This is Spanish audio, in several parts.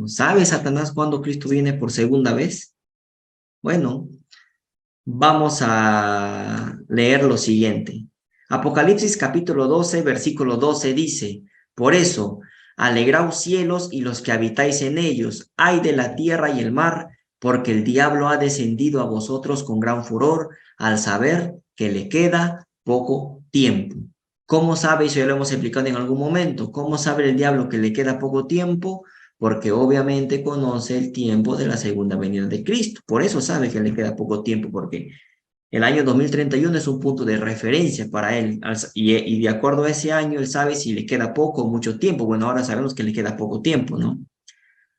hermanos. ¿Sabe Satanás cuándo Cristo viene por segunda vez? Bueno, vamos a leer lo siguiente. Apocalipsis capítulo 12, versículo 12 dice, por eso, alegraos cielos y los que habitáis en ellos, ay de la tierra y el mar, porque el diablo ha descendido a vosotros con gran furor, al saber que le queda poco tiempo. ¿Cómo sabe? Eso ya lo hemos explicado en algún momento. ¿Cómo sabe el diablo que le queda poco tiempo? Porque obviamente conoce el tiempo de la segunda venida de Cristo. Por eso sabe que le queda poco tiempo, porque el año 2031 es un punto de referencia para él. Y de acuerdo a ese año, él sabe si le queda poco o mucho tiempo. Bueno, ahora sabemos que le queda poco tiempo, ¿no?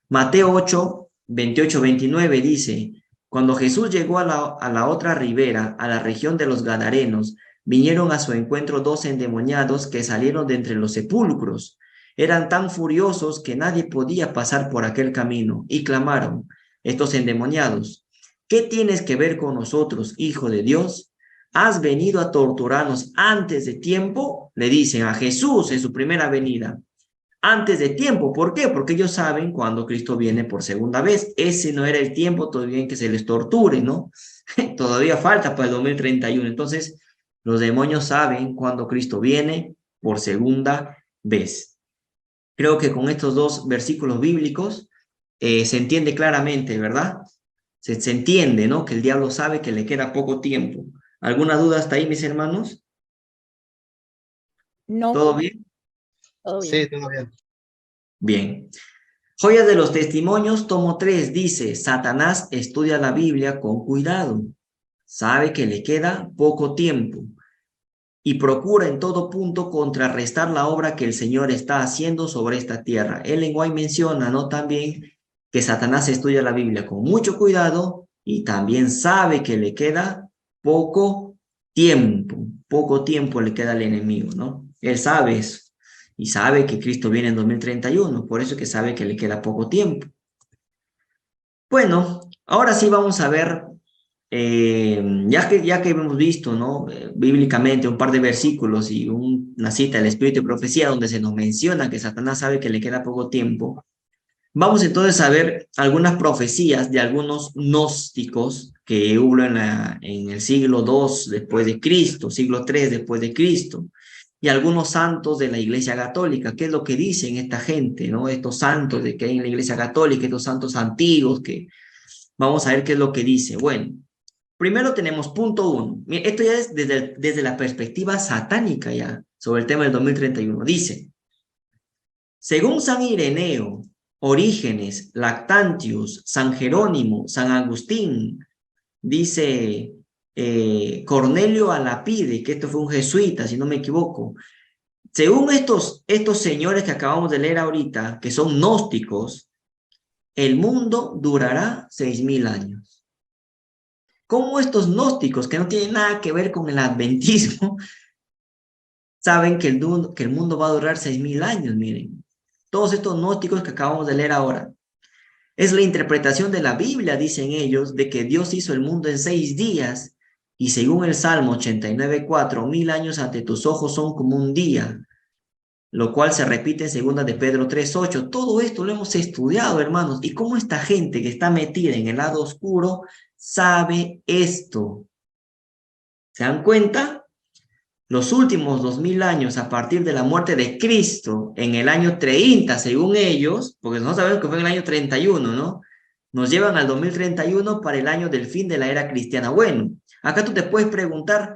Mateo 8, 28, 29 dice, cuando Jesús llegó a la otra ribera, a la región de los Gadarenos, vinieron a su encuentro dos endemoniados que salieron de entre los sepulcros. Eran tan furiosos que nadie podía pasar por aquel camino y clamaron, estos endemoniados, ¿qué tienes que ver con nosotros, Hijo de Dios? ¿Has venido a torturarnos antes de tiempo? Le dicen a Jesús en su primera venida antes de tiempo. ¿Por qué? Porque ellos saben cuando Cristo viene por segunda vez. Ese no era el tiempo todavía en que se les torture, ¿no? Todavía falta para el 2031. Entonces, los demonios saben cuando Cristo viene por segunda vez. Creo que con estos dos versículos bíblicos se entiende claramente, ¿verdad? Se entiende, ¿no? Que el diablo sabe que le queda poco tiempo. ¿Alguna duda hasta ahí, mis hermanos? No. ¿Todo bien? Todo bien. Sí, todo bien. Bien. Joyas de los testimonios, tomo 3, dice, Satanás estudia la Biblia con cuidado, sabe que le queda poco tiempo y procura en todo punto contrarrestar la obra que el Señor está haciendo sobre esta tierra. Ellen White menciona, ¿no? También que Satanás estudia la Biblia con mucho cuidado y también sabe que le queda poco tiempo le queda al enemigo, ¿no? Él sabe eso. Y sabe que Cristo viene en 2031, por eso que sabe que le queda poco tiempo. Bueno, ahora sí vamos a ver, ya que hemos visto, ¿no? Bíblicamente un par de versículos y una cita del Espíritu de Profecía donde se nos menciona que Satanás sabe que le queda poco tiempo. Vamos entonces a ver algunas profecías de algunos gnósticos que hubo en el siglo II después de Cristo, siglo III después de Cristo, y algunos santos de la Iglesia Católica. ¿Qué es lo que dicen esta gente, no? Estos santos de que hay en la Iglesia Católica, estos santos antiguos que vamos a ver qué es lo que dice. Bueno, primero tenemos punto 1. Esto ya es desde la perspectiva satánica ya, sobre el tema del 2031. Dice, según San Ireneo, Orígenes, Lactantius, San Jerónimo, San Agustín, dice Cornelio Alapide, que esto fue un jesuita, si no me equivoco. Según estos señores que acabamos de leer ahorita, que son gnósticos, el mundo durará 6.000 años. ¿Cómo estos gnósticos, que no tienen nada que ver con el adventismo, saben que el mundo va a durar 6.000 años? Miren, todos estos gnósticos que acabamos de leer ahora. Es la interpretación de la Biblia, dicen ellos, de que Dios hizo el mundo en 6 días, y según el Salmo 89:4, 1.000 años ante tus ojos son como un día, lo cual se repite en segunda de Pedro 3:8. Todo esto lo hemos estudiado, hermanos, y cómo esta gente que está metida en el lado oscuro sabe esto. ¿Se dan cuenta? Los últimos 2.000 años a partir de la muerte de Cristo en el año 30, según ellos, porque no sabemos que fue en el año 31, ¿no? Nos llevan al 2031 para el año del fin de la era cristiana. Bueno, acá tú te puedes preguntar,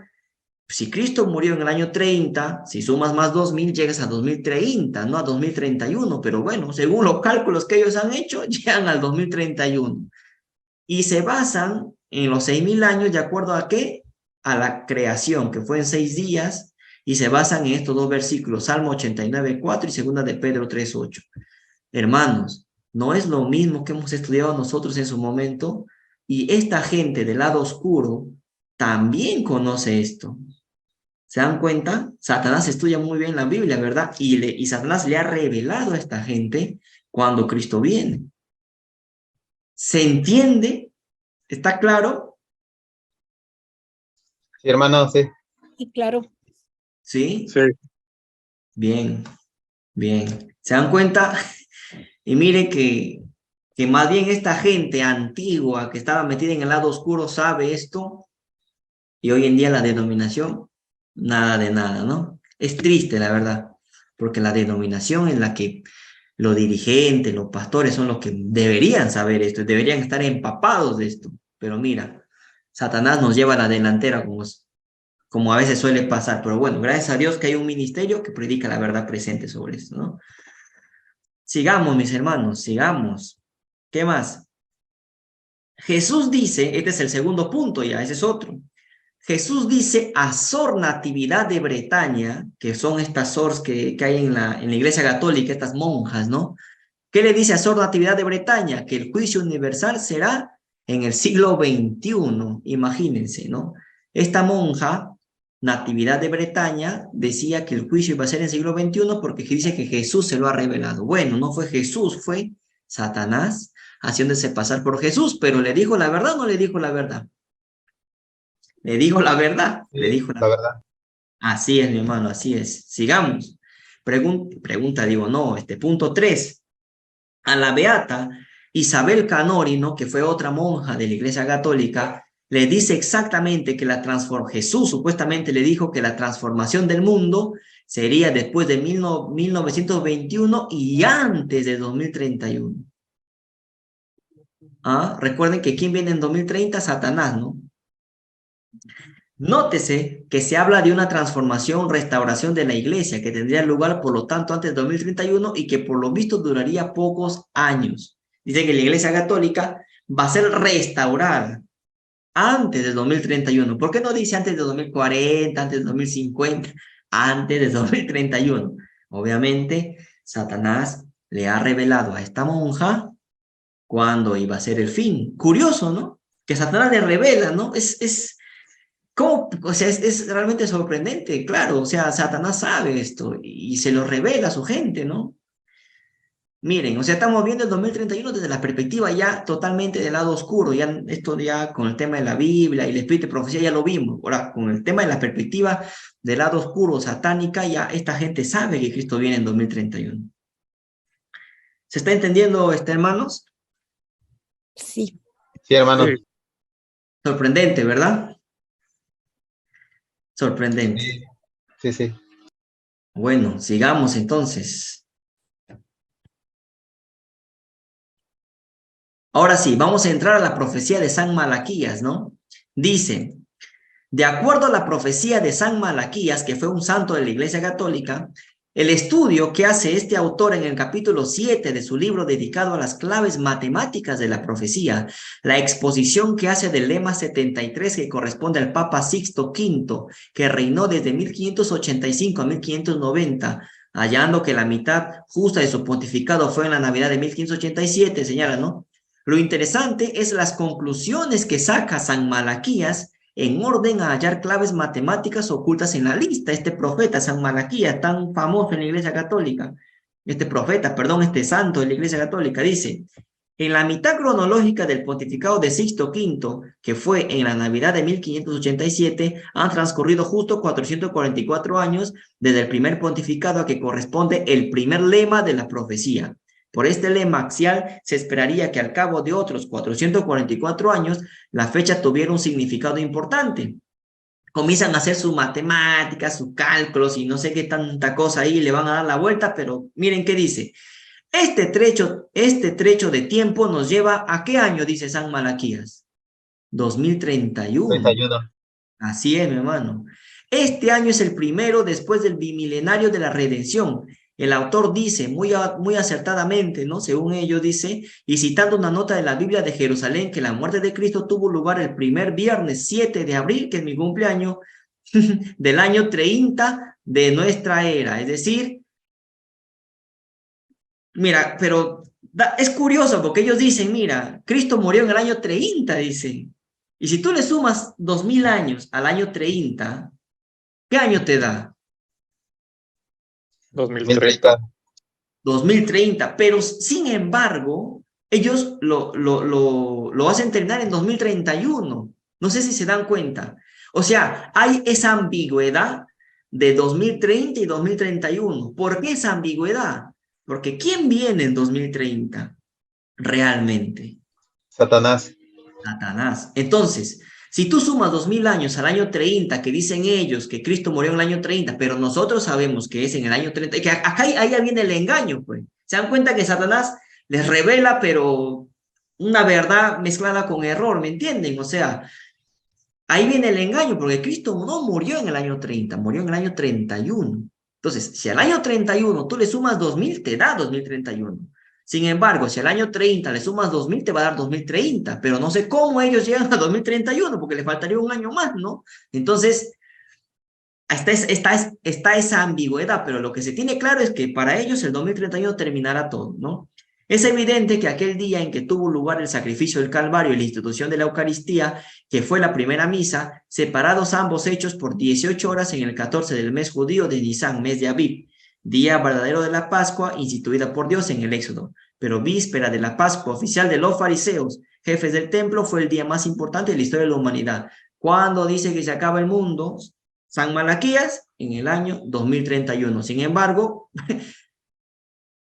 si Cristo murió en el año 30, si sumas más 2.000, llegas a 2030, no a 2031, pero bueno, según los cálculos que ellos han hecho, llegan al 2031. Y se basan en los 6.000 años, ¿de acuerdo a qué? A la creación, que fue en 6 días, y se basan en estos dos versículos, Salmo 89:4 y segunda de Pedro 3:8. Hermanos, no es lo mismo que hemos estudiado nosotros en su momento, y esta gente del lado oscuro también conoce esto. ¿Se dan cuenta? Satanás estudia muy bien la Biblia, ¿verdad? Y Satanás le ha revelado a esta gente cuando Cristo viene. ¿Se entiende? ¿Está claro? Sí, hermano, sí. Sí, claro. ¿Sí? Sí. Bien, bien. ¿Se dan cuenta? Y mire que que más bien esta gente antigua que estaba metida en el lado oscuro sabe esto, y hoy en día la denominación, nada de nada, ¿no? Es triste, la verdad, porque la denominación en la que los dirigentes, los pastores son los que deberían saber esto, deberían estar empapados de esto, pero mira, Satanás nos lleva a la delantera como a veces suele pasar, pero bueno, gracias a Dios que hay un ministerio que predica la verdad presente sobre esto, ¿no? Sigamos, mis hermanos, sigamos. ¿Qué más? Jesús dice, este es el segundo punto ya, ese es otro. Jesús dice a Sor Natividad de Bretaña, que son estas Sors que hay en la Iglesia Católica, estas monjas, ¿no? ¿Qué le dice a Sor Natividad de Bretaña? Que el juicio universal será en el siglo XXI, imagínense, ¿no? Esta monja, Natividad de Bretaña, decía que el juicio iba a ser en el siglo XXI porque dice que Jesús se lo ha revelado. Bueno, no fue Jesús, fue Satanás haciéndose pasar por Jesús, pero ¿le dijo la verdad o no le dijo la verdad? Le dijo la verdad, le Sí, dijo la la verdad. verdad. Así es, mi hermano, así es. Sigamos. Pregunta, digo, no, punto 3. A la beata Isabel Canori, ¿no? Que fue otra monja de la Iglesia Católica, le dice exactamente que Jesús supuestamente le dijo que la transformación del mundo sería después de 1921 y antes de 2031. ¿Ah? Recuerden que ¿quién viene en 2030? Satanás, ¿no? Nótese que se habla de una transformación, restauración de la iglesia que tendría lugar, por lo tanto, antes de 2031 y que por lo visto duraría pocos años. Dice que la iglesia católica va a ser restaurada antes de 2031. ¿Por qué no dice antes de 2040, antes de 2050, antes de 2031? Obviamente, Satanás le ha revelado a esta monja cuándo iba a ser el fin. Curioso, ¿no? Que Satanás le revela, ¿no? ¿Cómo? O sea, es realmente sorprendente, claro. O sea, Satanás sabe esto y se lo revela a su gente, ¿no? Miren, o sea, estamos viendo el 2031 desde la perspectiva ya totalmente del lado oscuro. Ya esto ya con el tema de la Biblia y el espíritu de profecía ya lo vimos. Ahora, con el tema de la perspectiva del lado oscuro, satánica, ya esta gente sabe que Cristo viene en 2031. ¿Se está entendiendo, hermanos? Sí. Sí, hermano. Sí. Sorprendente, ¿verdad? Sorprendente. Sí, sí, sí. Bueno, sigamos entonces. Ahora sí, vamos a entrar a la profecía de San Malaquías, ¿no? Dice, de acuerdo a la profecía de San Malaquías, que fue un santo de la Iglesia Católica, el estudio que hace este autor en el capítulo 7 de su libro dedicado a las claves matemáticas de la profecía, la exposición que hace del lema 73 que corresponde al Papa Sixto V, que reinó desde 1585 a 1590, hallando que la mitad justa de su pontificado fue en la Navidad de 1587, señala, ¿no? Lo interesante es las conclusiones que saca San Malaquías en orden a hallar claves matemáticas ocultas en la lista. Este profeta, San Malaquías, tan famoso en la Iglesia Católica, este santo de la Iglesia Católica, dice, en la mitad cronológica del pontificado de Sixto V, que fue en la Navidad de 1587, han transcurrido justo 444 años desde el primer pontificado a que corresponde el primer lema de la profecía. Por este lema axial, se esperaría que al cabo de otros 444 años, la fecha tuviera un significado importante. Comienzan a hacer sus matemáticas, sus cálculos y no sé qué tanta cosa ahí, le van a dar la vuelta, pero miren qué dice. Este trecho de tiempo nos lleva ¿a qué año? Dice San Malaquías. 2031. 31. Así es, mi hermano. Este año es el primero después del bimilenario de la redención. El autor dice muy acertadamente, ¿no? Según ello dice, y citando una nota de la Biblia de Jerusalén, que la muerte de Cristo tuvo lugar el primer viernes 7 de abril, que es mi cumpleaños, del año 30 de nuestra era. Es decir, mira, pero es curioso porque ellos dicen, mira, Cristo murió en el año 30, dicen. Y si tú le sumas 2000 años al año 30, ¿qué año te da? 2030. 2030, pero sin embargo, ellos lo hacen terminar en 2031. No sé si se dan cuenta. O sea, hay esa ambigüedad de 2030 y 2031. ¿Por qué esa ambigüedad? Porque ¿quién viene en 2030? realmente? Satanás. Satanás. Entonces, si tú sumas 2000 años al año 30, que dicen ellos que Cristo murió en el año 30, pero nosotros sabemos que es en el año 30, que acá ahí ya viene el engaño, pues. Se dan cuenta que Satanás les revela, pero una verdad mezclada con error, ¿me entienden? O sea, ahí viene el engaño, porque Cristo no murió en el año 30, murió en el año 31. Entonces, si al año 31 tú le sumas 2000, te da 2031. Sin embargo, si al año 30 le sumas 2000, te va a dar 2030. Pero no sé cómo ellos llegan a 2031, porque le faltaría un año más, ¿no? Entonces, está esa ambigüedad, pero lo que se tiene claro es que para ellos el 2031 terminará todo, ¿no? Es evidente que aquel día en que tuvo lugar el sacrificio del Calvario y la institución de la Eucaristía, que fue la primera misa, separados ambos hechos por 18 horas en el 14 del mes judío de Nisan, mes de Abib, día verdadero de la Pascua instituida por Dios en el Éxodo, pero víspera de la Pascua oficial de los fariseos, jefes del templo, fue el día más importante de la historia de la humanidad. ¿Cuándo dice que se acaba el mundo? San Malaquías en el año 2031. Sin embargo,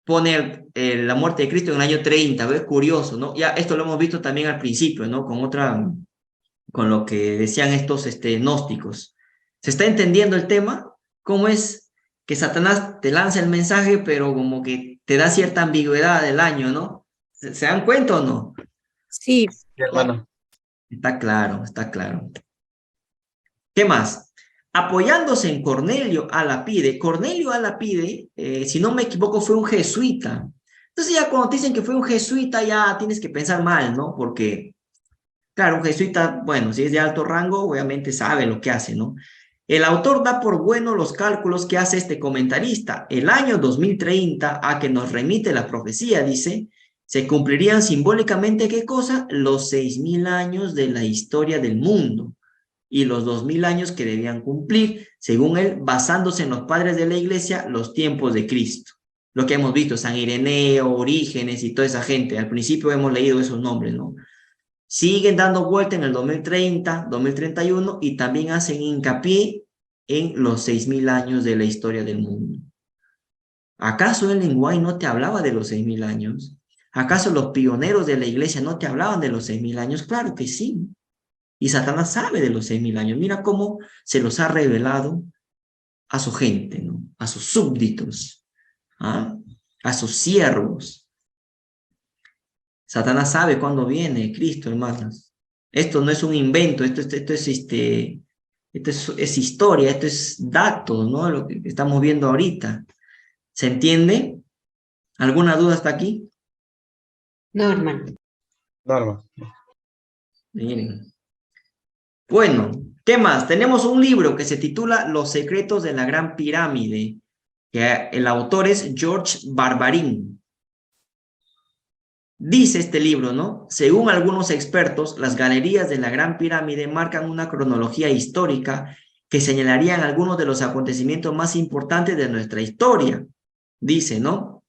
pone la muerte de Cristo en el año 30, ¿ves? Curioso, ¿no? Ya esto lo hemos visto también al principio, ¿no? Con lo que decían estos gnósticos. ¿Se está entendiendo el tema? ¿Cómo es que Satanás te lanza el mensaje, pero como que te da cierta ambigüedad del año, ¿no? ¿Se dan cuenta o no? Sí, Sí, hermano. Está claro, está claro. ¿Qué más? Apoyándose en Cornelio a Lapide. Cornelio a Lapide, si no me equivoco, fue un jesuita. Entonces ya cuando te dicen que fue un jesuita, ya tienes que pensar mal, ¿no? Porque, claro, un jesuita, bueno, si es de alto rango, obviamente sabe lo que hace, ¿no? El autor da por bueno los cálculos que hace este comentarista. El año 2030, a que nos remite la profecía, dice, se cumplirían simbólicamente, ¿qué cosa? Los 6000 años de la historia del mundo y los 2000 años que debían cumplir, según él, basándose en los padres de la iglesia, los tiempos de Cristo. Lo que hemos visto, San Ireneo, Orígenes y toda esa gente. Al principio hemos leído esos nombres, ¿no? Siguen dando vuelta en el 2030, 2031 y también hacen hincapié en los 6000 años de la historia del mundo. ¿Acaso el lenguaje no te hablaba de los 6000 años? ¿Acaso los pioneros de la iglesia no te hablaban de los 6000 años? Claro que sí. Y Satanás sabe de los 6000 años. Mira cómo se los ha revelado a su gente, ¿no? A sus súbditos, ¿ah? A sus siervos. Satanás sabe cuándo viene Cristo, hermanos. Esto no es un invento, esto es historia, esto es datos, ¿no? Lo que estamos viendo ahorita. ¿Se entiende? ¿Alguna duda hasta aquí? no, hermano. Norma. Miren. Bueno, ¿qué más? Tenemos un libro que se titula Los secretos de la Gran Pirámide, que el autor es George Barbarin. Dice este libro, ¿no? Según algunos expertos, las galerías de la Gran Pirámide marcan una cronología histórica que señalarían algunos de los acontecimientos más importantes de nuestra historia. Dice, ¿no?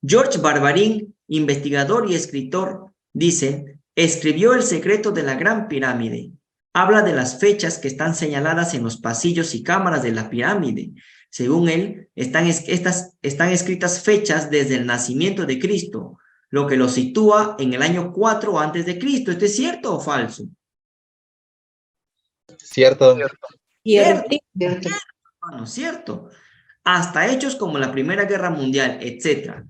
George Barbarin, investigador y escritor, dice, escribió El secreto de la Gran Pirámide. Habla de las fechas que están señaladas en los pasillos y cámaras de la pirámide. Según él, están escritas fechas desde el nacimiento de Cristo, lo que lo sitúa en el año 4 antes de Cristo. ¿Esto es cierto o falso? Cierto. Cierto. Hermano, cierto. Hasta hechos como la Primera Guerra Mundial, etc.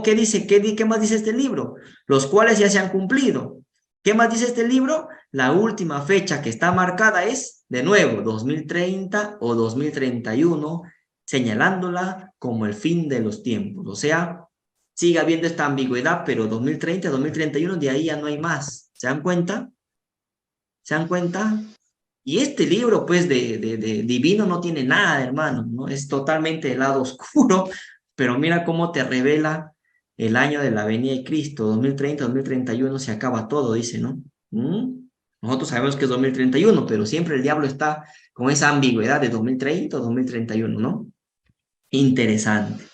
¿Qué dice? ¿Qué más dice este libro? Los cuales ya se han cumplido. ¿Qué más dice este libro? La última fecha que está marcada es, de nuevo, 2030 o 2031, señalándola como el fin de los tiempos. O sea, sigue habiendo esta ambigüedad, pero 2030, 2031, de ahí ya no hay más. ¿Se dan cuenta? ¿Se dan cuenta? Y este libro, pues, de divino no tiene nada, hermano, ¿no? Es totalmente el lado oscuro, pero mira cómo te revela el año de la venida de Cristo, 2030, 2031, se acaba todo, dice, ¿no? Nosotros sabemos que es 2031, pero siempre el diablo está con esa ambigüedad de 2030 o 2031, ¿no? Interesante.